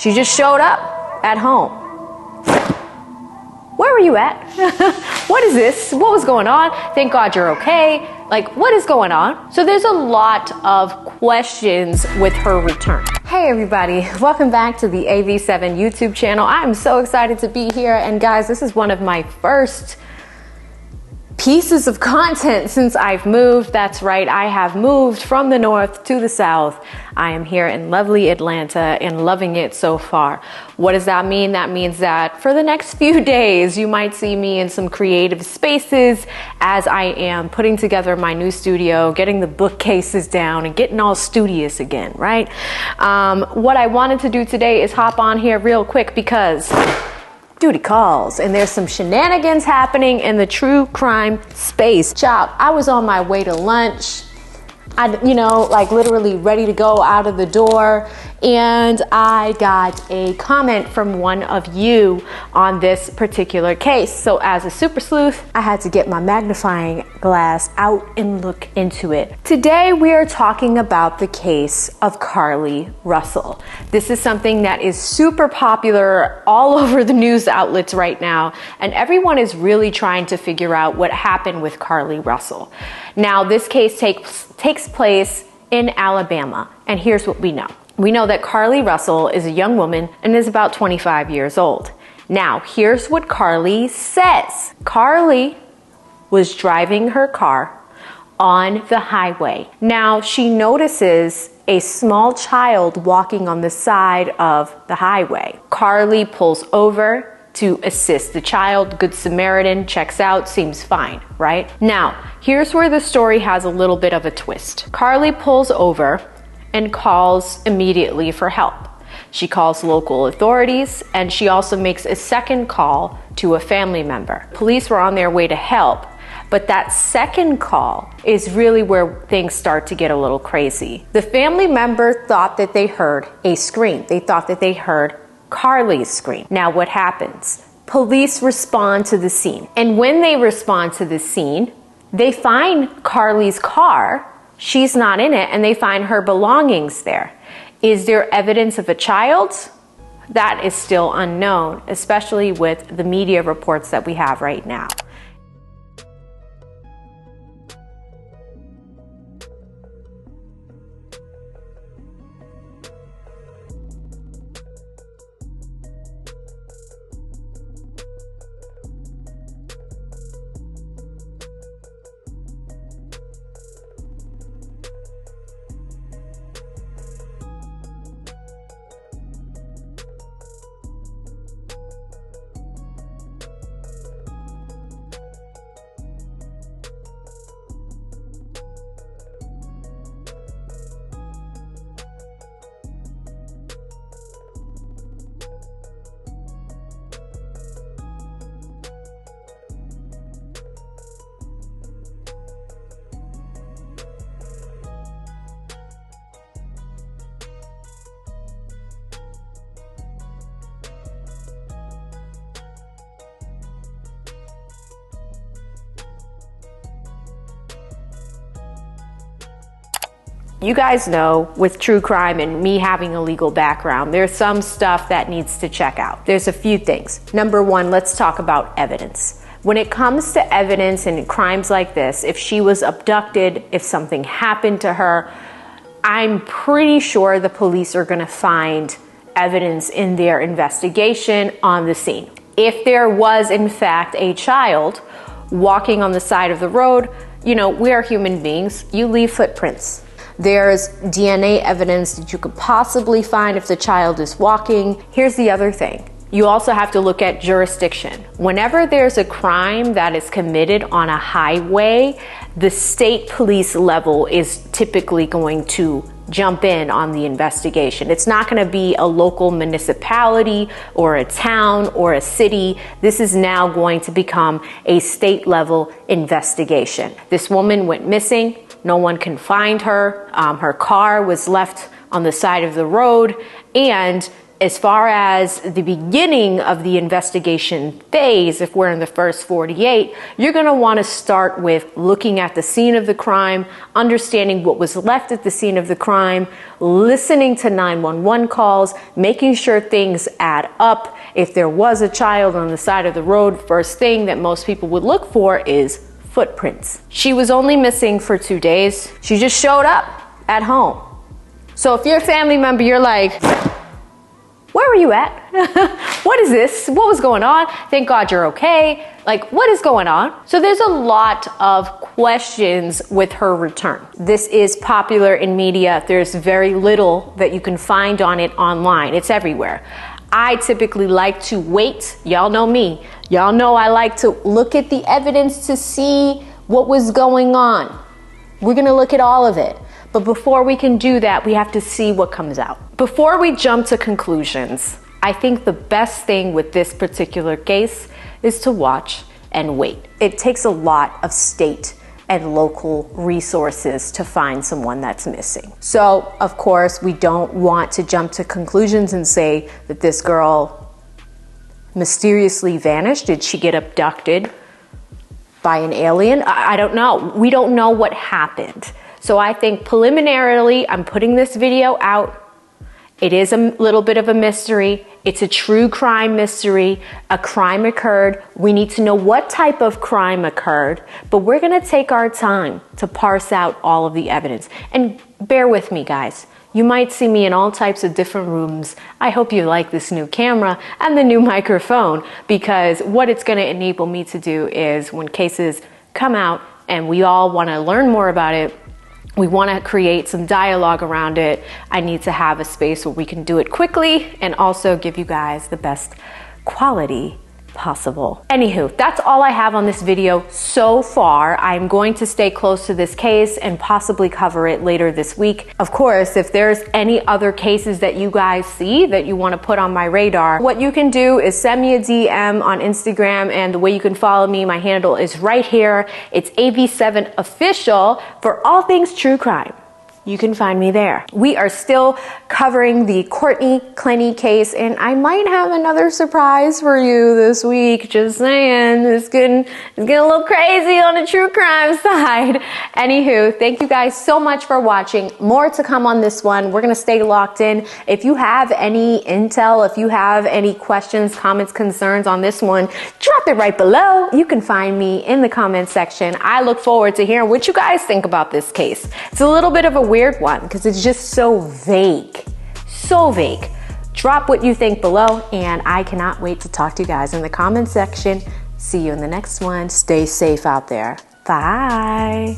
She just showed up at home. Where were you at? What is this? What was going on? Thank God you're okay. Like, what is going on? So there's a lot of questions with her return. Hey everybody, welcome back to the AV7 YouTube channel. I'm so excited to be here. And guys, this is one of my first pieces of content since I've moved. That's right, I have moved from the north to the south. I am here in lovely Atlanta and loving it so far. What does that mean? That means that for the next few days, you might see me in some creative spaces as I am putting together my new studio, getting the bookcases down and getting all studious again, right? What I wanted to do today is hop on here real quick because duty calls, and there's some shenanigans happening in the true crime space. Child, I was on my way to lunch. Like literally ready to go out of the door, and I got a comment from one of you on this particular case. So as a super sleuth, I had to get my magnifying glass out and look into it. Today we are talking about the case of Carlee Russell. This is something that is super popular all over the news outlets right now, and everyone is really trying to figure out what happened with Carlee Russell. Now, this case takes place in Alabama, and here's what we know. We know that Carlee Russell is a young woman and is about 25 years old. Now, here's what Carlee says. Carlee was driving her car on the highway. Now, she notices a small child walking on the side of the highway. Carlee pulls over to assist the child. Good Samaritan, checks out, seems fine, right? Now, here's where the story has a little bit of a twist. Carlee pulls over and calls immediately for help. She calls local authorities, and she also makes a second call to a family member. Police were on their way to help, but that second call is really where things start to get a little crazy. The family member thought that they heard a scream. They thought that they heard Carlee's scream. Now what happens? Police respond to the scene. And when they respond to the scene, they find Carlee's car. She's not in it, and they find her belongings there. Is there evidence of a child? That is still unknown, especially with the media reports that we have right now. You guys know, with true crime and me having a legal background, there's some stuff that needs to check out. There's a few things. Number one, let's talk about evidence. When it comes to evidence in crimes like this, if she was abducted, if something happened to her, I'm pretty sure the police are gonna find evidence in their investigation on the scene. If there was, in fact, a child walking on the side of the road, we are human beings. You leave footprints. There's DNA evidence that you could possibly find if the child is walking. Here's the other thing. You also have to look at jurisdiction. Whenever there's a crime that is committed on a highway, the state police level is typically going to jump in on the investigation. It's not going to be a local municipality or a town or a city. This is now going to become a state level investigation. This woman went missing. No one can find her. Her car was left on the side of the road, and As far as the beginning of the investigation phase, if we're in the first 48, you're going to want to start with looking at the scene of the crime, understanding what was left at the scene of the crime, listening to 911 calls, making sure things add up. If there was a child on the side of the road, first thing that most people would look for is footprints. She was only missing for 2 days. She just showed up at home. So if you're a family member, you're like, where were you at? What is this? What was going on? Thank God you're okay. Like, what is going on? So there's a lot of questions with her return. This is popular in media. There's very little that you can find on it online. It's everywhere. I typically like to wait. Y'all know me. Y'all know I like to look at the evidence to see what was going on. We're gonna look at all of it. But before we can do that, we have to see what comes out. Before we jump to conclusions, I think the best thing with this particular case is to watch and wait. It takes a lot of state and local resources to find someone that's missing. So, of course, we don't want to jump to conclusions and say that this girl mysteriously vanished. Did she get abducted by an alien? I don't know. We don't know what happened. So I think preliminarily, I'm putting this video out. It is a little bit of a mystery. It's a true crime mystery. A crime occurred. We need to know what type of crime occurred, but we're gonna take our time to parse out all of the evidence. And bear with me, guys. You might see me in all types of different rooms. I hope you like this new camera and the new microphone, because what it's gonna enable me to do is when cases come out and we all wanna learn more about it, we want to create some dialogue around it, I need to have a space where we can do it quickly and also give you guys the best quality possible. Anywho, that's all I have on this video so far. I'm going to stay close to this case and possibly cover it later this week. Of course, if there's any other cases that you guys see that you want to put on my radar, what you can do is send me a DM on Instagram, and the way you can follow me, my handle is right here. It's AV7Official for all things true crime. You can find me there. We are still covering the Courtney Clenny case, and I might have another surprise for you this week. Just saying, it's getting a little crazy on the true crime side. Anywho, thank you guys so much for watching. More to come on this one. We're gonna stay locked in. If you have any intel, if you have any questions, comments, concerns on this one, drop it right below. You can find me in the comment section. I look forward to hearing what you guys think about this case. It's a little bit of a weird one because it's just so vague. So vague. Drop what you think below, and I cannot wait to talk to you guys in the comment section. See you in the next one. Stay safe out there. Bye.